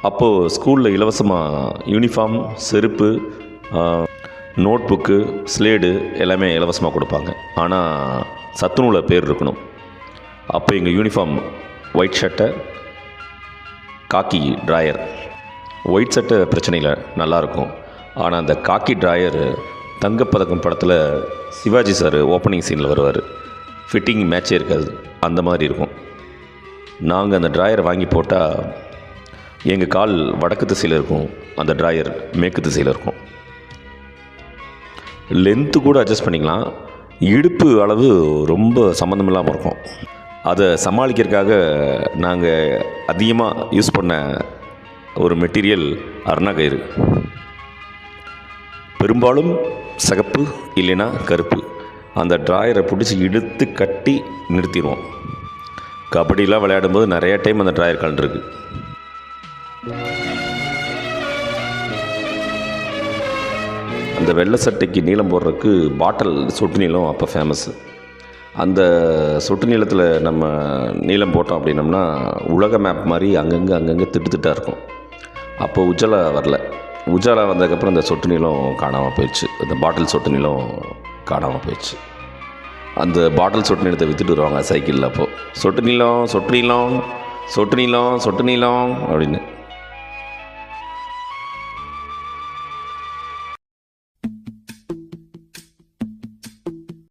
அப்போது ஸ்கூலில் இலவசமாக யூனிஃபார்ம், செருப்பு, நோட் புக்கு, ஸ்லேடு எல்லாமே இலவசமாக கொடுப்பாங்க. ஆனால் சத்துணவில் பேர் இருக்கணும். அப்போ எங்கள் யூனிஃபார்ம் ஒயிட் ஷர்ட்டை, காக்கி ட்ராயர். ஒயிட் ஷர்ட்டு பிரச்சனை இல்லை, நல்லாயிருக்கும். ஆனால் அந்த காக்கி ட்ராயர் தங்கப்பதக்கம் படத்தில் சிவாஜி சார் ஓப்பனிங் சீனில் வருவார். ஃபிட்டிங் மேட்சே இருக்காது, அந்த மாதிரி இருக்கும். நாங்கள் அந்த ட்ராயரை வாங்கி போட்டால் எங்கள் கால் வடக்கு திசையில் இருக்கும், அந்த ட்ராயர் மேற்கு திசையில் இருக்கும். லென்த்து கூட அட்ஜஸ்ட் பண்ணிக்கலாம், இடுப்பு அளவு ரொம்ப சம்மந்தமில்லாமல் இருக்கும். அதை சமாளிக்கிறதுக்காக நாங்கள் அதிகமாக யூஸ் பண்ண ஒரு மெட்டீரியல் அருணா கயிறு. பெரும்பாலும் சிகப்பு இல்லைன்னா கருப்பு. அந்த ட்ராயரை பிடிச்சி இழுத்து கட்டி நிறுத்திடுவோம். கபடிலாம் விளையாடும்போது நிறைய டைம் அந்த ட்ராயர் கலந்துருக்கு. அந்த வெள்ளை சட்டைக்கு நீளம் போடுறதுக்கு பாட்டில் சொட்டு நீளம் அப்போ ஃபேமஸ்ஸு. அந்த சொட்டு நீளத்தில் நம்ம நீளம் போட்டோம் அப்படின்னம்னா உலக மேப் மாதிரி அங்கங்கே திட்டாக இருக்கும். அப்போ உஜாலா வரல. உஜாலா வந்ததுக்கப்புறம் அந்த சொட்டு நீளம் காணாமல் போயிடுச்சு. அந்த பாட்டில் சொட்டு நீளம் காணாமல் போயிடுச்சு. அந்த பாட்டில் சொட்டு நீளத்தை விற்றுட்டு வருவாங்க சைக்கிளில். அப்போது சொட்டு நீளம் சொட்டு நீளம் சொட்டு நீளம் சொட்டு நீளம் அப்படின்னு.